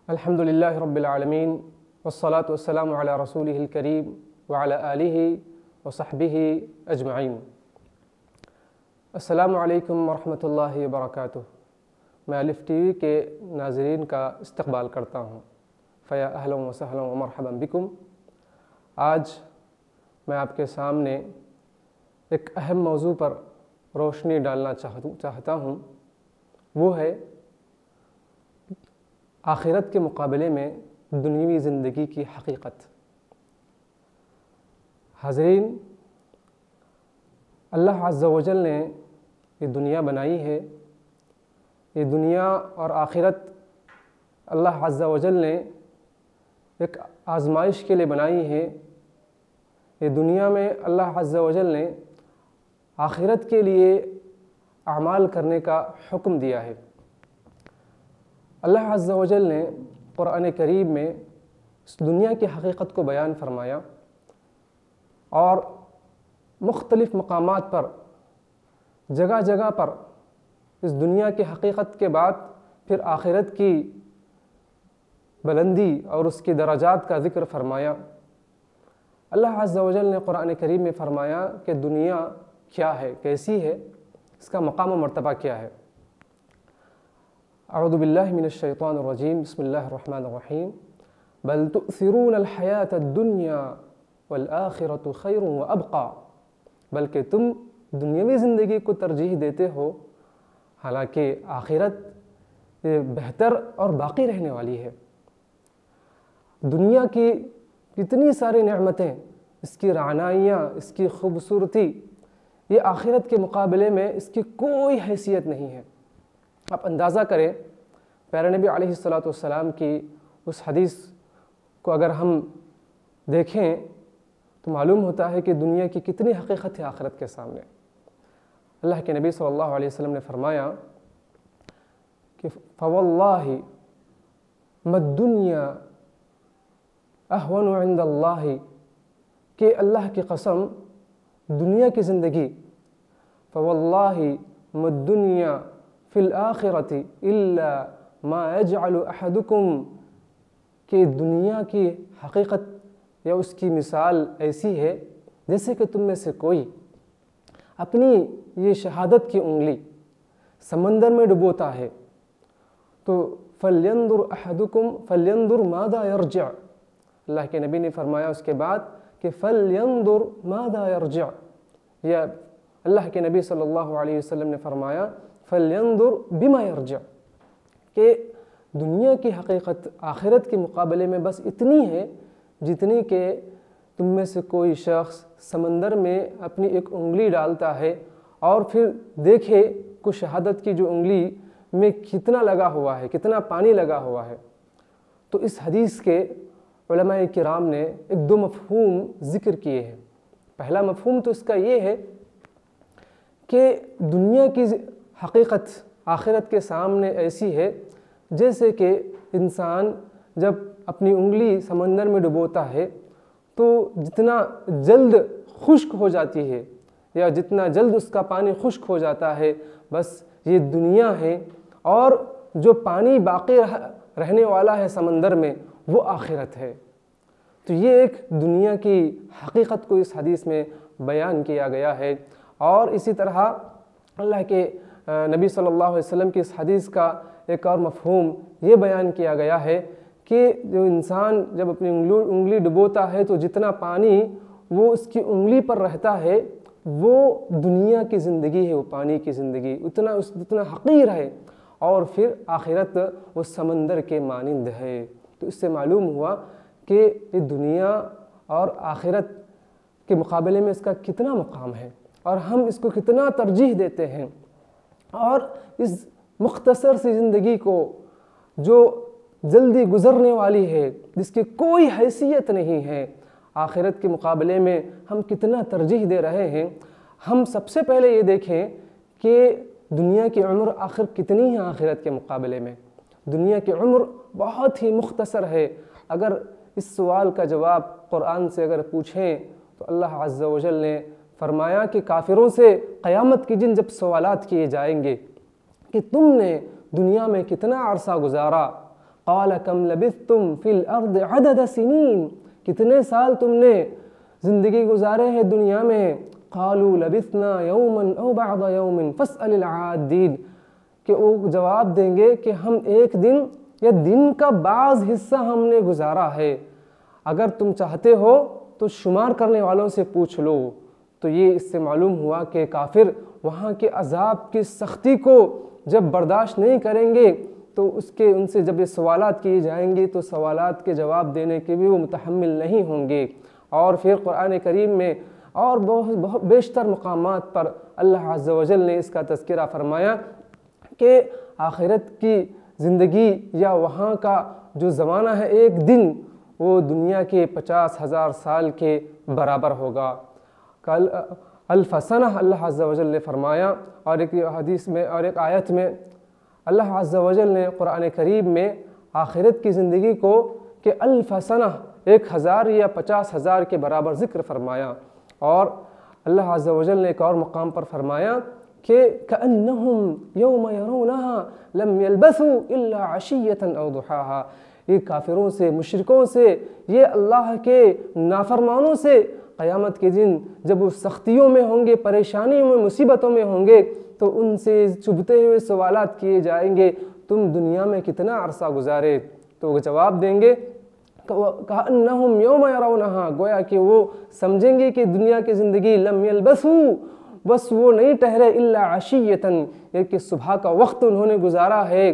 الحمد للہ رب العالمین والصلاة والسلام علی رسولہ الکریم وعلی آلہ وصحبہ اجمعین۔ السلام علیکم ورحمۃ اللہ وبرکاتہ۔ میں الف ٹی وی کے ناظرین کا استقبال کرتا ہوں۔ فیا اہلا وسہلا ومرحبا بکم۔ آج میں آپ کے سامنے ایک اہم موضوع پر روشنی ڈالنا چاہتا ہوں، وہ ہے آخرت کے مقابلے میں دنیوی زندگی کی حقیقت۔ حاضرین، اللہ عز و جل نے یہ دنیا بنائی ہے۔ یہ دنیا اور آخرت اللہ عز و جل نے ایک آزمائش کے لیے بنائی ہے۔ یہ دنیا میں اللہ عز و جل نے آخرت کے لیے اعمال کرنے کا حکم دیا ہے۔ اللہ عز و جل نے قرآن کریم میں اس دنیا کی حقیقت کو بیان فرمایا اور مختلف مقامات پر جگہ جگہ پر اس دنیا کی حقیقت کے بعد پھر آخرت کی بلندی اور اس کی درجات کا ذکر فرمایا۔ اللہ عز و جل نے قرآن کریم میں فرمایا کہ دنیا کیا ہے، کیسی ہے، اس کا مقام و مرتبہ کیا ہے۔ اعوذ باللہ من الشیطان الرجیم، بسم اللہ الرحمن الرحیم۔ بل تؤثرون الحیاة الدنیا والآخرة خیر وابقی، بلکہ تم دنیاوی زندگی کو ترجیح دیتے ہو، حالانکہ آخرت بہتر اور باقی رہنے والی ہے۔ دنیا کی کتنی ساری نعمتیں، اس کی رعنائیاں، اس کی خوبصورتی، یہ آخرت کے مقابلے میں اس کی کوئی حیثیت نہیں ہے۔ آپ اندازہ کریں، پیارے نبی علیہ السلام کی اس حدیث کو اگر ہم دیکھیں تو معلوم ہوتا ہے کہ دنیا کی کتنی حقیقت ہے آخرت کے سامنے۔ اللہ کے نبی صلی اللہ علیہ وسلم نے فرمایا کہ فواللہ ما الدنیا اہون عند اللہ، کہ اللہ کی قسم دنیا کی زندگی، فواللہ ما الدنیا فی الآخرۃ الا ما یجعل احدکم، کہ دنیا کی حقیقت یا اس کی مثال ایسی ہے جیسے کہ تم میں سے کوئی اپنی یہ شہادت کی انگلی سمندر میں ڈبوتا ہے تو فَلْيَنْظُرْ أَحَدُكُمْ فَلْيَنْظُرْ مَاذَا يَرْجِعُ، اللہ کے نبی نے فرمایا اس کے بعد کہ فَلْيَنْظُرْ مَاذَا يَرْجِعُ، یا اللہ کے نبی صلی اللہ علیہ وسلم نے فرمایا فَلْيَنْظُرْ بِمَا يَرْجِعُ، کہ دنیا کی حقیقت آخرت کے مقابلے میں بس اتنی ہے جتنی کہ تم میں سے کوئی شخص سمندر میں اپنی ایک انگلی ڈالتا ہے اور پھر دیکھے کہ شہادت کی جو انگلی میں کتنا لگا ہوا ہے، کتنا پانی لگا ہوا ہے۔ تو اس حدیث کے علماء کرام نے ایک دو مفہوم ذکر کیے ہیں۔ پہلا مفہوم تو اس کا یہ ہے کہ دنیا کی حقیقت آخرت کے سامنے ایسی ہے جیسے کہ انسان جب اپنی انگلی سمندر میں ڈبوتا ہے تو جتنا جلد خشک ہو جاتی ہے یا جتنا جلد اس کا پانی خشک ہو جاتا ہے، بس یہ دنیا ہے، اور جو پانی باقی رہنے والا ہے سمندر میں وہ آخرت ہے۔ تو یہ ایک دنیا کی حقیقت کو اس حدیث میں بیان کیا گیا ہے۔ اور اسی طرح اللہ کے نبی صلی اللہ علیہ وسلم کی اس حدیث کا ایک اور مفہوم یہ بیان کیا گیا ہے کہ جو انسان جب اپنی انگلی ڈبوتا ہے تو جتنا پانی وہ اس کی انگلی پر رہتا ہے وہ دنیا کی زندگی ہے، وہ پانی کی زندگی اتنا حقیر ہے، اور پھر آخرت وہ سمندر کے مانند ہے۔ تو اس سے معلوم ہوا کہ یہ دنیا اور آخرت کے مقابلے میں اس کا کتنا مقام ہے اور ہم اس کو کتنا ترجیح دیتے ہیں، اور اس مختصر سی زندگی کو جو جلدی گزرنے والی ہے، جس کی کوئی حیثیت نہیں ہے، آخرت کے مقابلے میں ہم کتنا ترجیح دے رہے ہیں۔ ہم سب سے پہلے یہ دیکھیں کہ دنیا کی عمر آخر کتنی ہے آخرت کے مقابلے میں۔ دنیا کی عمر بہت ہی مختصر ہے۔ اگر اس سوال کا جواب قرآن سے اگر پوچھیں تو اللہ عز و جل نے فرمایا کہ کافروں سے قیامت کے دن جب سوالات کیے جائیں گے کہ تم نے دنیا میں کتنا عرصہ گزارا، قال کم لبثتم فی الارض عدد سنین، کتنے سال تم نے زندگی گزارے ہیں دنیا میں؟ قالوا لبثنا یوما او بعض یوم فاسأل العادین، کہ وہ جواب دیں گے کہ ہم ایک دن یا دن کا بعض حصہ ہم نے گزارا ہے، اگر تم چاہتے ہو تو شمار کرنے والوں سے پوچھ لو۔ تو یہ اس سے معلوم ہوا کہ کافر وہاں کے عذاب کی سختی کو جب برداشت نہیں کریں گے تو ان سے جب یہ سوالات کیے جائیں گے تو سوالات کے جواب دینے کے بھی وہ متحمل نہیں ہوں گے۔ اور پھر قرآن کریم میں اور بہت بیشتر مقامات پر اللہ عز و جل نے اس کا تذکرہ فرمایا کہ آخرت کی زندگی یا وہاں کا جو زمانہ ہے ایک دن، وہ دنیا کے 50,000 سال کے برابر ہوگا۔ الف سنہ اللہ عز و جل نے فرمایا، اور ایک حدیث میں اور ایک آیت میں اللہ عز و جل نے قرآن کریم میں آخرت کی زندگی کو کہ الف سنہ 1,000 یا 50,000 کے برابر ذکر فرمایا۔ اور اللہ عز و جل نے ایک اور مقام پر فرمایا کہ كأنهم يوم يرونها لم يلبثوا إلا عشية أو ضحاها، یہ کافروں سے، مشرکوں سے، یہ اللہ کے نافرمانوں سے قیامت کے دن جب وہ سختیوں میں ہوں گے، پریشانیوں میں، مصیبتوں میں ہوں گے تو ان سے چبھتے ہوئے سوالات کیے جائیں گے، تم دنیا میں کتنا عرصہ گزارے؟ تو وہ جواب دیں گے كأنهم يوم يرونها، گویا کہ وہ سمجھیں گے کہ دنیا کی زندگی لم يلبثوا، بس وہ نہیں ٹھہرے الا عشیۃً، یہ کہ صبح کا وقت انہوں نے گزارا ہے،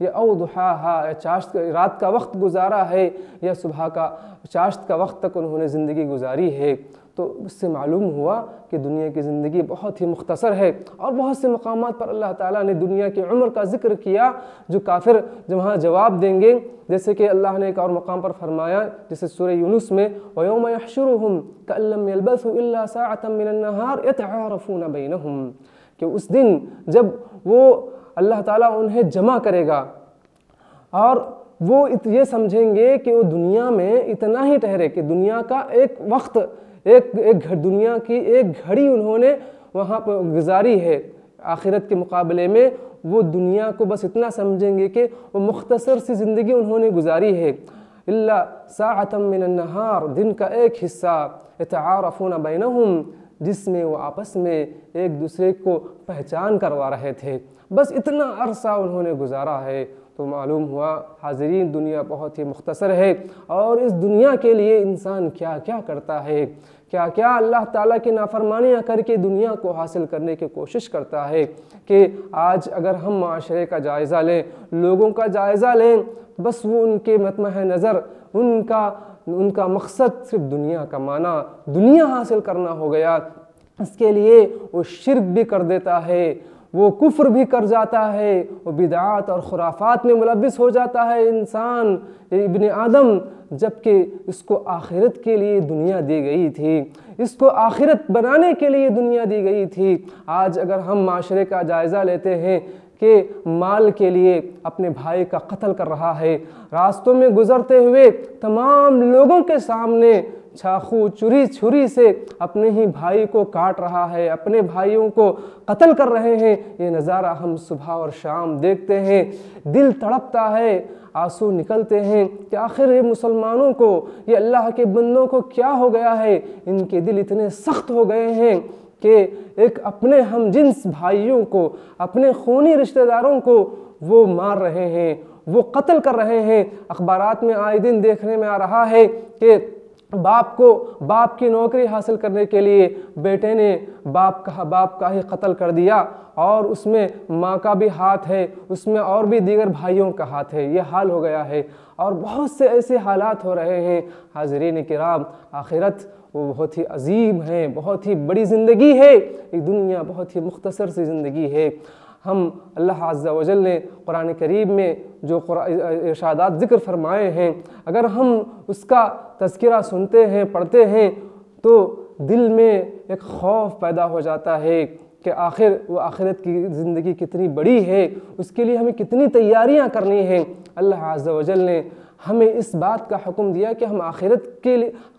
یا او ضحاها، یا چاشت رات کا وقت گزارا ہے، یا صبح کا چاشت کا وقت تک انہوں نے زندگی گزاری ہے۔ تو اس سے معلوم ہوا کہ دنیا کی زندگی بہت ہی مختصر ہے۔ اور بہت سے مقامات پر اللہ تعالیٰ نے دنیا کی عمر کا ذکر کیا جو کافر وہاں جواب دیں گے، جیسے کہ اللہ نے ایک اور مقام پر فرمایا جیسے سورہ یونس میں وَيَوْمَ يَحْشُرُهُمْ كَأَن لَّمْ يَلْبَثُوا إِلَّا سَاعَةً مِّنَ النَّهَارِ يَتَعَارَفُونَ بَيْنَهُمْ، کہ اس دن جب وہ اللہ تعالیٰ انہیں جمع کرے گا اور وہ یہ سمجھیں گے کہ وہ دنیا میں اتنا ہی ٹھہرے کہ دنیا کا ایک وقت، دنیا کی ایک گھڑی انہوں نے وہاں پر گزاری ہے، آخرت کے مقابلے میں وہ دنیا کو بس اتنا سمجھیں گے کہ وہ مختصر سی زندگی انہوں نے گزاری ہے۔ الا ساعۃ من النہار، دن کا ایک حصہ، یتعارفون بینہم، جس میں وہ آپس میں ایک دوسرے کو پہچان کروا رہے تھے، بس اتنا عرصہ انہوں نے گزارا ہے۔ تو معلوم ہوا حاضرین دنیا بہت ہی مختصر ہے، اور اس دنیا کے لیے انسان کیا کیا کرتا ہے، کیا کیا اللہ تعالیٰ کی نافرمانیاں کر کے دنیا کو حاصل کرنے کی کوشش کرتا ہے۔ کہ آج اگر ہم معاشرے کا جائزہ لیں، لوگوں کا جائزہ لیں، بس وہ ان کے مطمع نظر ان کا مقصد صرف دنیا کمانا، دنیا حاصل کرنا ہو گیا۔ اس کے لیے وہ شرک بھی کر دیتا ہے، وہ کفر بھی کر جاتا ہے، وہ بدعات اور خرافات میں ملوث ہو جاتا ہے انسان، ابن آدم، جبکہ اس کو آخرت کے لیے دنیا دی گئی تھی، اس کو آخرت بنانے کے لیے دنیا دی گئی تھی۔ آج اگر ہم معاشرے کا جائزہ لیتے ہیں کہ مال کے لیے اپنے بھائی کا قتل کر رہا ہے، راستوں میں گزرتے ہوئے تمام لوگوں کے سامنے چاقو چھری سے اپنے ہی بھائی کو کاٹ رہا ہے، اپنے بھائیوں کو قتل کر رہے ہیں، یہ نظارہ ہم صبح اور شام دیکھتے ہیں، دل تڑپتا ہے، آنسو نکلتے ہیں کہ آخر یہ مسلمانوں کو، یہ اللہ کے بندوں کو کیا ہو گیا ہے، ان کے دل اتنے سخت ہو گئے ہیں کہ ایک اپنے ہم جنس بھائیوں کو، اپنے خونی رشتہ داروں کو وہ مار رہے ہیں، وہ قتل کر رہے ہیں۔ اخبارات میں آئے دن دیکھنے میں آ رہا ہے کہ باپ کی نوکری حاصل کرنے کے لیے بیٹے نے باپ کا ہی قتل کر دیا، اور اس میں ماں کا بھی ہاتھ ہے، اس میں اور بھی دیگر بھائیوں کا ہاتھ ہے، یہ حال ہو گیا ہے۔ اور بہت سے ایسے حالات ہو رہے ہیں۔ حاضرین کرام، آخرت وہ بہت ہی عظیم ہے، بہت ہی بڑی زندگی ہے، یہ دنیا بہت ہی مختصر سی زندگی ہے۔ ہم اللہ عز و جل نے قرآن کریم میں جو ارشادات ذکر فرمائے ہیں، اگر ہم اس کا تذکرہ سنتے ہیں، پڑھتے ہیں، تو دل میں ایک خوف پیدا ہو جاتا ہے کہ آخر وہ آخرت کی زندگی کتنی بڑی ہے، اس کے لیے ہمیں کتنی تیاریاں کرنی ہیں۔ اللہ عز و جل نے ہمیں اس بات کا حکم دیا کہ ہم آخرت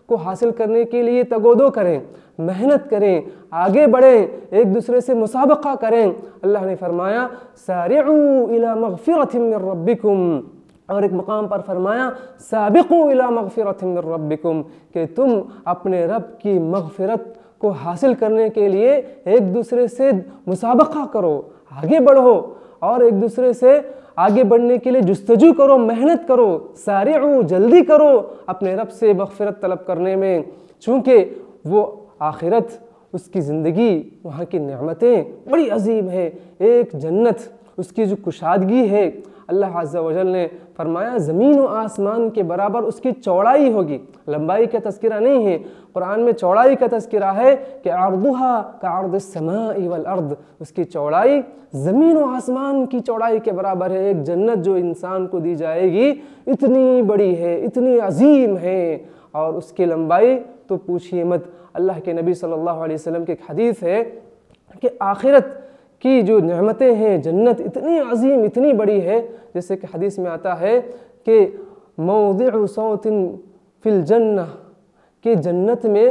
کو حاصل کرنے کے لیے تگودو کریں، محنت کریں، آگے بڑھیں، ایک دوسرے سے مسابقہ کریں۔ اللہ نے فرمایا سارعوا الی مغفرۃ من ربکم اور ایک مقام پر فرمایا سابقوا الی مغفرۃ من ربکم، کہ تم اپنے رب کی مغفرت کو حاصل کرنے کے لیے ایک دوسرے سے مسابقہ کرو، آگے بڑھو، اور ایک دوسرے سے آگے بڑھنے کے لیے جستجو کرو، محنت کرو، سارعوا، جلدی کرو اپنے رب سے مغفرت طلب کرنے میں، چونکہ وہ آخرت، اس کی زندگی، وہاں کی نعمتیں بڑی عظیم ہے۔ ایک جنت، اس کی جو کشادگی ہے، اللہ عز و جل نے فرمایا زمین و آسمان کے برابر اس کی چوڑائی ہوگی، لمبائی کا تذکرہ نہیں ہے، قرآن میں چوڑائی کا تذکرہ ہے کہ عرضها كعرض السماء والارض، اس کی چوڑائی زمین و آسمان کی چوڑائی کے برابر ہے۔ ایک جنت جو انسان کو دی جائے گی اتنی بڑی ہے، اتنی عظیم ہے، اور اس کی لمبائی تو پوچھئے مت۔ اللہ کے نبی صلی اللہ علیہ وسلم کی ایک حدیث ہے کہ آخرت کی جو نعمتیں ہیں، جنت اتنی عظیم، اتنی بڑی ہے، جیسے کہ حدیث میں آتا ہے کہ موضع صوت فی الجنہ، کہ جنت میں،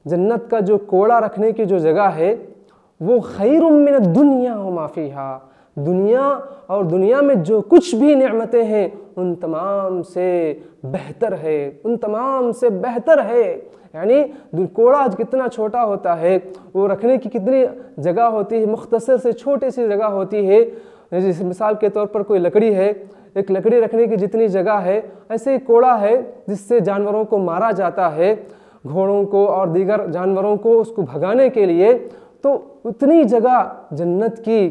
جنت کا جو کوڑا رکھنے کی جو جگہ ہے وہ خیر من الدنیا وما فیہا، دنیا اور دنیا میں جو کچھ بھی نعمتیں ہیں ان تمام سے بہتر ہے، ان تمام سے بہتر ہے۔ یعنی کوڑا کتنا چھوٹا ہوتا ہے، وہ رکھنے کی کتنی جگہ ہوتی ہے، مختصر سے چھوٹی سی جگہ ہوتی ہے، جیسے مثال کے طور پر کوئی لکڑی ہے، ایک لکڑی رکھنے کی جتنی جگہ ہے، ایسے ہی کوڑا ہے جس سے جانوروں کو مارا جاتا ہے، گھوڑوں کو اور دیگر جانوروں کو، اس کو بھگانے کے لیے، تو اتنی جگہ جنت کی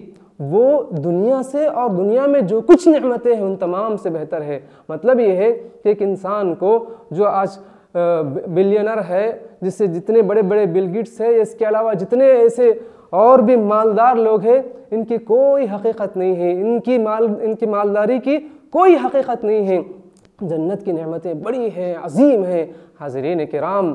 وہ دنیا سے اور دنیا میں جو کچھ نعمتیں ہیں ان تمام سے بہتر ہے۔ مطلب یہ ہے کہ ایک انسان کو جو آج بلینر ہے، جس سے جتنے بڑے بڑے بل گیٹس ہے، اس کے علاوہ جتنے ایسے اور بھی مالدار لوگ ہیں، ان کی کوئی حقیقت نہیں ہے، ان کی مالداری کی کوئی حقیقت نہیں ہے۔ جنت کی نعمتیں بڑی ہیں، عظیم ہیں۔ حاضرین کرام،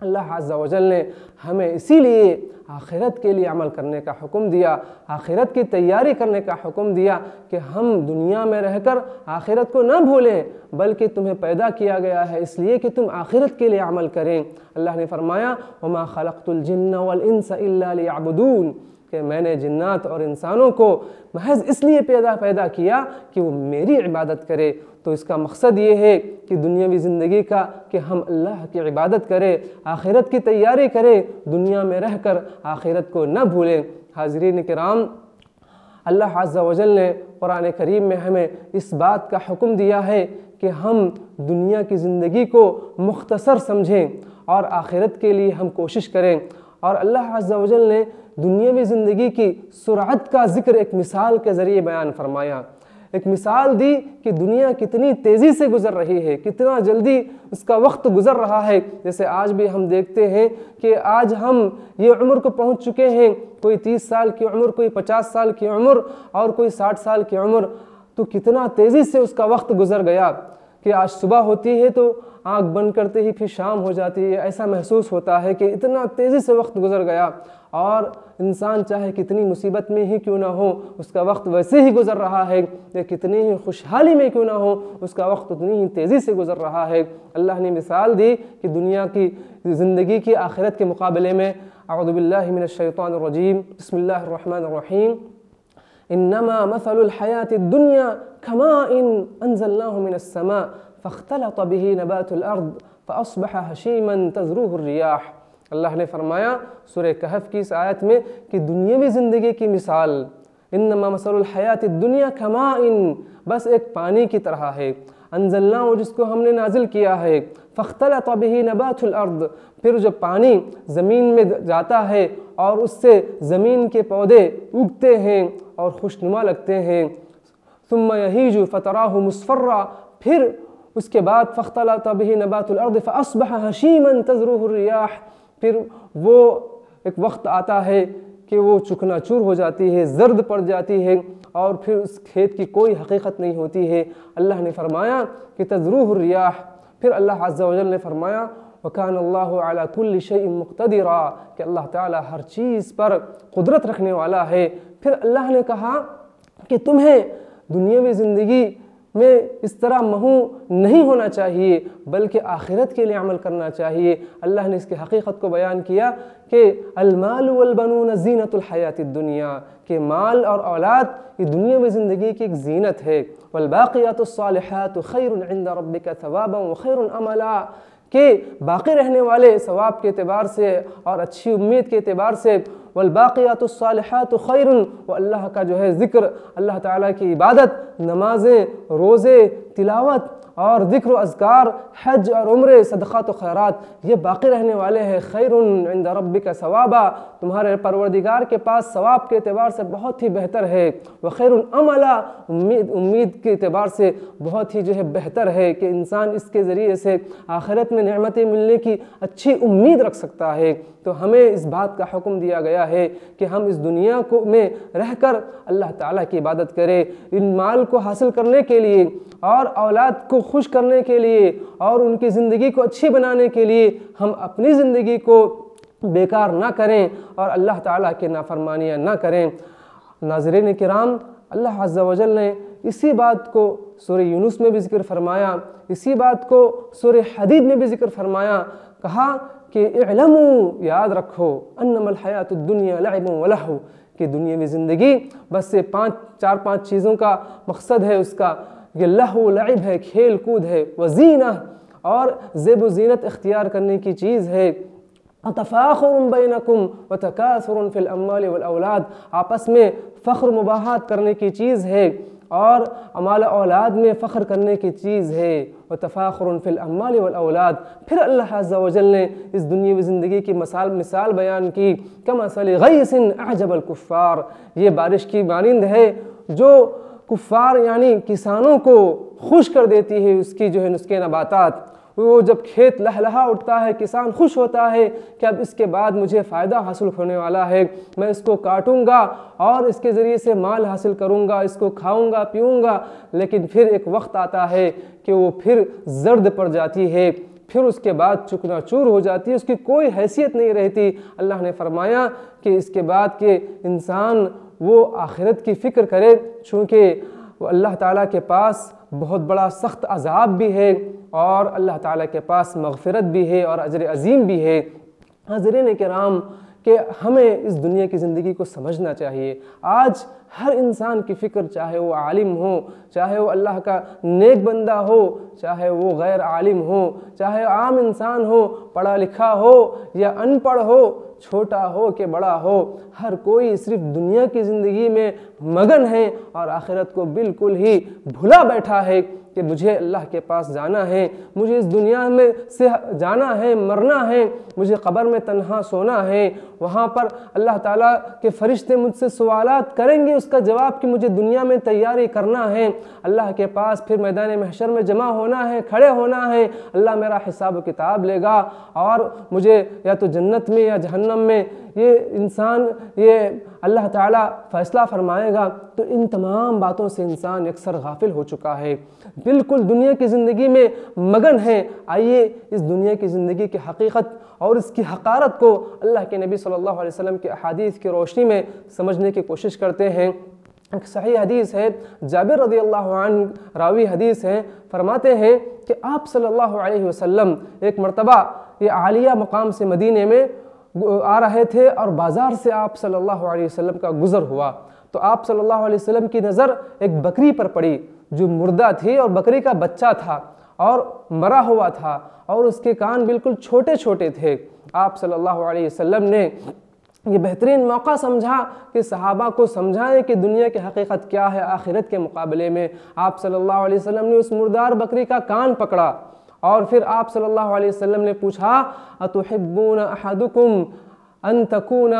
اللہ عز و جل نے ہمیں اسی لیے آخرت کے لیے عمل کرنے کا حکم دیا، آخرت کی تیاری کرنے کا حکم دیا کہ ہم دنیا میں رہ کر آخرت کو نہ بھولیں، بلکہ تمہیں پیدا کیا گیا ہے اس لیے کہ تم آخرت کے لیے عمل کریں۔ اللہ نے فرمایا وَمَا خَلَقْتُ الْجِنَّ وَالْإِنسَ إِلَّا لِيَعْبُدُونَ، کہ میں نے جنات اور انسانوں کو محض اس لیے پیدا کیا کہ وہ میری عبادت کرے۔ تو اس کا مقصد یہ ہے کہ دنیاوی زندگی کا کہ ہم اللہ کی عبادت کریں، آخرت کی تیاری کریں، دنیا میں رہ کر آخرت کو نہ بھولیں۔ حاضرین کرام، اللہ عز و جل نے قرآن کریم میں ہمیں اس بات کا حکم دیا ہے کہ ہم دنیا کی زندگی کو مختصر سمجھیں اور آخرت کے لیے ہم کوشش کریں۔ اور اللہ عز و جل نے دنیاوی زندگی کی سرعت کا ذکر ایک مثال کے ذریعے بیان فرمایا، ایک مثال دی کہ دنیا کتنی تیزی سے گزر رہی ہے، کتنا جلدی اس کا وقت گزر رہا ہے۔ جیسے آج بھی ہم دیکھتے ہیں کہ آج ہم یہ عمر کو پہنچ چکے ہیں، کوئی 30 سال کی عمر، کوئی 50 سال کی عمر اور کوئی 60 سال کی عمر، تو کتنا تیزی سے اس کا وقت گزر گیا کہ آج صبح ہوتی ہے تو آنکھ بند کرتے ہی پھر شام ہو جاتی ہے۔ ایسا محسوس ہوتا ہے کہ اتنا تیزی سے وقت گزر گیا، اور انسان چاہے کتنی مصیبت میں ہی کیوں نہ ہو اس کا وقت ویسے ہی گزر رہا ہے، یا کتنی ہی خوشحالی میں کیوں نہ ہو اس کا وقت اتنی ہی تیزی سے گزر رہا ہے۔ اللہ نے مثال دی کہ دنیا کی زندگی کی آخرت کے مقابلے میں۔ اعوذ باللہ من الشیطان الرجیم، بسم اللہ الرحمن الرحیم۔ انما مثل الحیاة الدنیا کماء انزلناه من السماء فاختلط به نبات الارض فاصبح ہشیما تذروه الریاح۔ اللہ نے فرمایا سورہ کہف کی اس آیت میں کہ دنیاوی زندگی کی مثال، انما مثل الحیات الدنیا کماء، بس ایک پانی کی طرح ہے، انزلناہ جس کو ہم نے نازل کیا ہے، فاختلط به نبات الارض، پھر جب پانی زمین میں جاتا ہے اور اس سے زمین کے پودے اگتے ہیں اور خوشنما لگتے ہیں، ثم یہیج فتراہ مصفرا، پھر اس کے بعد فاختلط به نبات الارض فاصبح ہشیما تذروه الریاح، پھر وہ ایک وقت آتا ہے کہ وہ چکنا چور ہو جاتی ہے، زرد پڑ جاتی ہے، اور پھر اس کھیت کی کوئی حقیقت نہیں ہوتی ہے۔ اللہ نے فرمایا کہ تذروه الریاح، پھر اللہ عز و جل نے فرمایا وَكَانَ اللَّهُ عَلَى كُلِّ شَيْءٍ مُقْتَدِرًا، کہ اللہ تعالیٰ ہر چیز پر قدرت رکھنے والا ہے۔ پھر اللہ نے کہا کہ تمہیں دنیاوی زندگی میں اس طرح محو نہیں ہونا چاہیے بلکہ آخرت کے لیے عمل کرنا چاہیے۔ اللہ نے اس کی حقیقت کو بیان کیا کہ المال والبنون زینت الحیات الدنیا، کہ مال اور اولاد یہ دنیاوی زندگی کی ایک زینت ہے۔ والباقیات الصالحات خیر عند ربک ثوابا وخیر املا، کہ باقی رہنے والے ثواب کے اعتبار سے اور اچھی امید کے اعتبار سے، والباقیات الصالحات خیر، وہ اللہ کا جو ہے ذکر، اللہ تعالیٰ کی عبادت، نمازیں، روزے، تلاوت اور ذکر و اذکار، حج اور عمرے، صدقات و خیرات، یہ باقی رہنے والے ہیں۔ خیر عند ربک ثوابا، تمہارے پروردگار کے پاس ثواب کے اعتبار سے بہت ہی بہتر ہے۔ وخیر املا، امید کے اعتبار سے بہت ہی جو ہے بہتر ہے کہ انسان اس کے ذریعے سے آخرت میں نعمتیں ملنے کی اچھی امید رکھ سکتا ہے۔ تو ہمیں اس بات کا حکم دیا گیا ہے کہ ہم اس دنیا میں رہ کر اللہ تعالیٰ کی عبادت کریں۔ ان مال کو حاصل کرنے کے لیے اور اولاد کو خوش کرنے کے لیے اور ان کی زندگی کو اچھی بنانے کے لیے ہم اپنی زندگی کو بیکار نہ کریں اور اللہ تعالیٰ کی نافرمانیاں نہ کریں۔ ناظرین کرام، اللہ عز و جل نے اسی بات کو سورہ یونس میں بھی ذکر فرمایا، اسی بات کو سورہ حدید میں بھی ذکر فرمایا، کہا کہ اعلموا، یاد رکھو، انما الحیات الدنیا لعب ولہو، کہ دنیاوی زندگی بس یہ چار پانچ چیزوں کا مقصد ہے اس کا، یہ لہو لعب ہے، کھیل کود ہے، وزینہ، اور زیب و زینت اختیار کرنے کی چیز ہے، تفاخر بینکم وتکاثر فی الاموال والاولاد، آپس میں فخر مباحات کرنے کی چیز ہے اور اموال اولاد میں فخر کرنے کی چیز ہے، وتفاخر فی الاموال والاولاد۔ پھر اللہ عز و جل نے اس دنیاوی زندگی کی مثال بیان کی، کمثل غیث اعجب الکفار، یہ بارش کی مانند ہے جو کفار یعنی کسانوں کو خوش کر دیتی ہے، اس کی جو ہے نسخے نباتات، وہ جب کھیت لہلہا اٹھتا ہے، کسان خوش ہوتا ہے کہ اب اس کے بعد مجھے فائدہ حاصل ہونے والا ہے، میں اس کو کاٹوں گا اور اس کے ذریعے سے مال حاصل کروں گا، اس کو کھاؤں گا پیوں گا، لیکن پھر ایک وقت آتا ہے کہ وہ پھر زرد پڑ جاتی ہے، پھر اس کے بعد چکنا چور ہو جاتی ہے، اس کی کوئی حیثیت نہیں رہتی۔ اللہ نے فرمایا کہ اس کے بعد کہ انسان وہ آخرت کی فکر کرے، چونکہ وہ اللہ تعالیٰ کے پاس بہت بڑا سخت عذاب بھی ہے اور اللہ تعالیٰ کے پاس مغفرت بھی ہے اور اجر عظیم بھی ہے۔ حاضرین کرام، کہ ہمیں اس دنیا کی زندگی کو سمجھنا چاہیے۔ آج ہر انسان کی فکر، چاہے وہ عالم ہو، چاہے وہ اللہ کا نیک بندہ ہو، چاہے وہ غیر عالم ہو، چاہے عام انسان ہو، پڑھا لکھا ہو یا ان پڑھ ہو، چھوٹا ہو کہ بڑا ہو، ہر کوئی صرف دنیا کی زندگی میں مگن ہے اور آخرت کو بالکل ہی بھلا بیٹھا ہے کہ مجھے اللہ کے پاس جانا ہے، مجھے اس دنیا میں سے جانا ہے، مرنا ہے، مجھے قبر میں تنہا سونا ہے، وہاں پر اللہ تعالیٰ کے فرشتے مجھ سے سوالات کریں گے، اس کا جواب کہ مجھے دنیا میں تیاری کرنا ہے، اللہ کے پاس پھر میدان محشر میں جمع ہونا ہے، کھڑے ہونا ہے، اللہ میرا حساب و کتاب لے گا اور مجھے یا تو جنت میں یا جہنم میں یہ اللہ تعالیٰ فیصلہ فرمائے گا۔ تو ان تمام باتوں سے انسان اکثر غافل ہو چکا ہے، بالکل دنیا کی زندگی میں مگن ہے۔ آئیے اس دنیا کی زندگی کی حقیقت اور اس کی حقارت کو اللہ کے نبی صلی اللہ علیہ وسلم کے احادیث کی روشنی میں سمجھنے کی کوشش کرتے ہیں۔ ایک صحیح حدیث ہے، جابر رضی اللہ عنہ راوی حدیث ہیں، فرماتے ہیں کہ آپ صلی اللہ علیہ وسلم ایک مرتبہ یہ عالیہ مقام سے مدینے میں آ رہے تھے اور بازار سے آپ صلی اللہ علیہ وسلم کا گزر ہوا، تو آپ صلی اللہ علیہ وسلم کی نظر ایک بکری پر پڑی جو مردہ تھی اور بکری کا بچہ تھا اور مرا ہوا تھا اور اس کے کان بالکل چھوٹے چھوٹے تھے۔ آپ صلی اللہ علیہ وسلم نے یہ بہترین موقع سمجھا کہ صحابہ کو سمجھائیں کہ دنیا کی حقیقت کیا ہے آخرت کے مقابلے میں۔ آپ صلی اللہ علیہ وسلم نے اس مردار بکری کا کان پکڑا اور پھر آپ صلی اللہ علیہ وسلم نے پوچھا، اتحبون احدکم ان تکون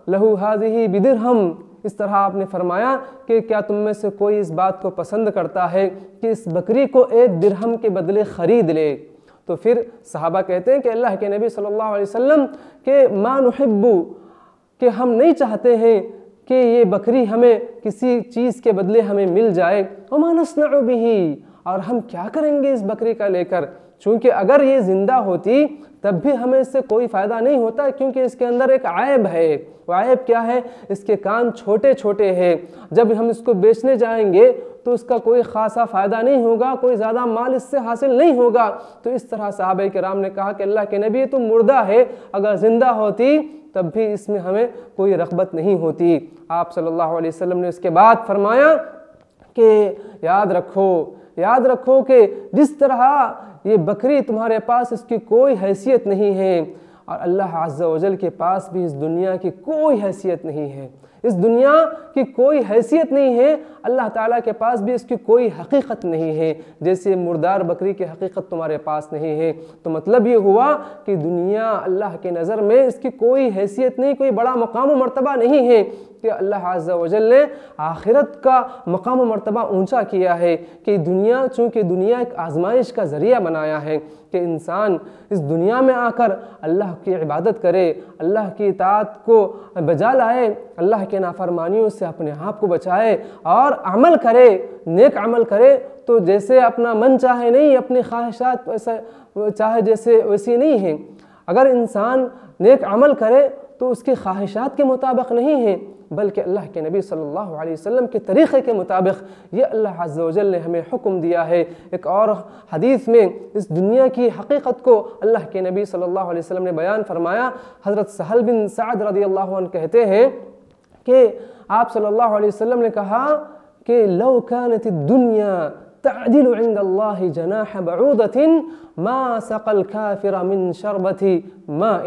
لہ ہذہ بدرہم، اس طرح آپ نے فرمایا کہ کیا تم میں سے کوئی اس بات کو پسند کرتا ہے کہ اس بکری کو 1 درہم کے بدلے خرید لے؟ تو پھر صحابہ کہتے ہیں کہ اللہ کے نبی صلی اللہ علیہ وسلم کہ ما نحب، کہ ہم نہیں چاہتے ہیں کہ یہ بکری ہمیں کسی چیز کے بدلے ہمیں مل جائے، وما نصنع بہ، اور ہم کیا کریں گے اس بکری کا لے کر، چونکہ اگر یہ زندہ ہوتی تب بھی ہمیں اس سے کوئی فائدہ نہیں ہوتا، کیونکہ اس کے اندر ایک عیب ہے۔ وہ عیب کیا ہے؟ اس کے کان چھوٹے چھوٹے ہیں، جب ہم اس کو بیچنے جائیں گے تو اس کا کوئی خاصا فائدہ نہیں ہوگا، کوئی زیادہ مال اس سے حاصل نہیں ہوگا۔ تو اس طرح صحابہ کرام نے کہا کہ اللہ کے نبی تم مردہ ہے، اگر زندہ ہوتی تب بھی اس میں ہمیں کوئی رغبت نہیں ہوتی۔ آپ صلی اللہ علیہ وسلم نے اس کے بعد فرمایا کہ یاد رکھو کہ جس طرح یہ بکری تمہارے پاس اس کی کوئی حیثیت نہیں ہے، اور اللہ عز و جل کے پاس بھی اس دنیا کی کوئی حیثیت نہیں ہے، اس دنیا کی کوئی حیثیت نہیں ہے، اللہ تعالیٰ کے پاس بھی اس کی کوئی حقیقت نہیں ہے، جیسے مردار بکری کی حقیقت تمہارے پاس نہیں ہے۔ تو مطلب یہ ہوا کہ دنیا اللہ کے نظر میں اس کی کوئی حیثیت نہیں، کوئی بڑا مقام و مرتبہ نہیں ہے، کہ اللہ عز و جل نے آخرت کا مقام و مرتبہ اونچا کیا ہے کہ دنیا، چونکہ دنیا ایک آزمائش کا ذریعہ بنایا ہے کہ انسان اس دنیا میں آ کر اللہ کی عبادت کرے، اللہ کی اطاعت کو بجا لائے، اللہ کے نافرمانیوں سے اپنے آپ کو بچائے اور عمل کرے، نیک عمل کرے۔ تو جیسے اپنا من چاہے نہیں، اپنی خواہشات چاہے جیسے ویسی نہیں ہیں۔ اگر انسان نیک عمل کرے تو اس کی خواہشات کے مطابق نہیں ہے، بلکہ اللہ کے نبی صلی اللہ علیہ وسلم کے طریقے کے مطابق یہ اللہ عز و جل نے ہمیں حکم دیا ہے۔ ایک اور حدیث میں اس دنیا کی حقیقت کو اللہ کے نبی صلی اللہ علیہ وسلم نے بیان فرمایا۔ حضرت سہل بن سعد رضی اللہ عنہ کہتے ہیں کہ آپ صلی اللہ علیہ وسلم نے کہا کہ لو كانت الدنيا تعدل عند الله جناح بعوضة ما سقى الكافر من شربة ماء،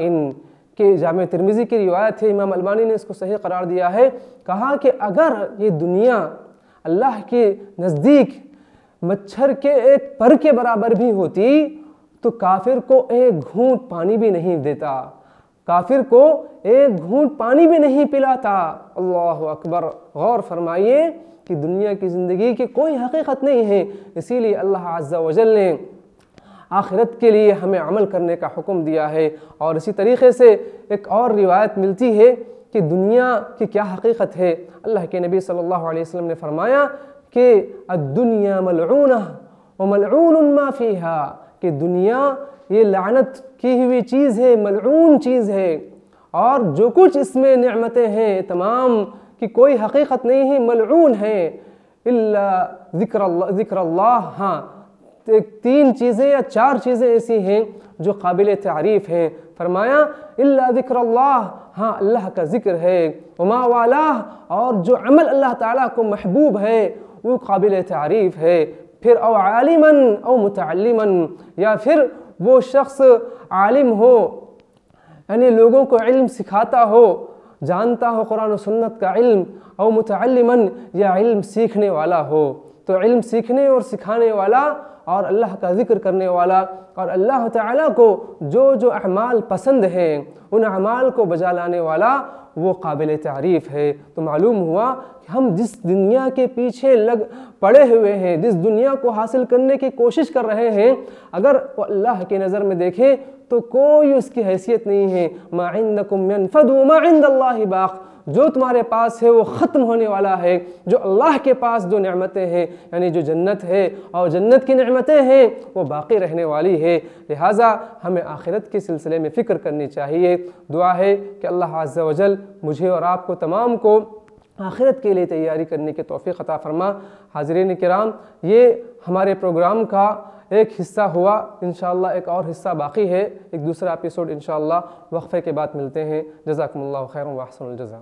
کہ جامع ترمذی کی روایت ہے، امام البانی نے اس کو صحیح قرار دیا ہے۔ کہا کہ اگر یہ دنیا اللہ کے نزدیک مچھر کے ایک پر کے برابر بھی ہوتی تو کافر کو ایک گھونٹ پانی بھی نہیں دیتا، کافر کو ایک گھونٹ پانی بھی نہیں پلاتا۔ اللہ اکبر! غور فرمائیے کہ دنیا کی زندگی کی کوئی حقیقت نہیں ہے، اسی لیے اللہ عز و جل نے آخرت کے لیے ہمیں عمل کرنے کا حکم دیا ہے۔ اور اسی طریقے سے ایک اور روایت ملتی ہے کہ دنیا کی کیا حقیقت ہے۔ اللہ کے نبی صلی اللہ علیہ وسلم نے فرمایا کہ الدنیا ملعونہ وملعون ما فیہا، کہ دنیا یہ لعنت کی ہوئی چیز ہے، ملعون چیز ہے، اور جو کچھ اس میں نعمتیں ہیں تمام کی کوئی حقیقت نہیں ہے، ملعون ہے، الا ذکر اللہ۔ ہاں، تین چیزیں یا چار چیزیں ایسی ہیں جو قابل تعریف ہیں۔ فرمایا الا ذکر اللہ، ہاں اللہ کا ذکر ہے، وما والاہ، اور جو عمل اللہ تعالیٰ کو محبوب ہے وہ قابل تعریف ہے۔ پھر او عالما او متعلما، یا پھر وہ شخص عالم ہو، یعنی لوگوں کو علم سکھاتا ہو، جانتا ہو قرآن و سنت کا علم، او متعلما، یا علم سیکھنے والا ہو۔ تو علم سیکھنے اور سکھانے والا اور اللہ کا ذکر کرنے والا اور اللہ تعالیٰ کو جو اعمال پسند ہیں ان اعمال کو بجا لانے والا، وہ قابل تعریف ہے۔ تو معلوم ہوا کہ ہم جس دنیا کے پیچھے پڑے ہوئے ہیں، جس دنیا کو حاصل کرنے کی کوشش کر رہے ہیں، اگر وہ اللہ کی نظر میں دیکھیں تو کوئی اس کی حیثیت نہیں ہے۔ ما عندکم ینفد وما عند اللہ باق، جو تمہارے پاس ہے وہ ختم ہونے والا ہے، جو اللہ کے پاس جو نعمتیں ہیں، یعنی جو جنت ہے اور جنت کی نعمتیں ہیں، وہ باقی رہنے والی ہے۔ لہٰذا ہمیں آخرت کے سلسلے میں فکر کرنی چاہیے۔ دعا ہے کہ اللہ عز و جل مجھے اور آپ کو تمام کو آخرت کے لیے تیاری کرنے کی توفیق عطا فرما۔ حاضرین کرام، یہ ہمارے پروگرام کا ایک حصہ ہوا، انشاءاللہ ایک اور حصہ باقی ہے، ایک دوسرا ایپیسوڈ انشاءاللہ وقفے کے بعد ملتے ہیں۔ جزاکم اللہ خیرا و احسن الجزاء۔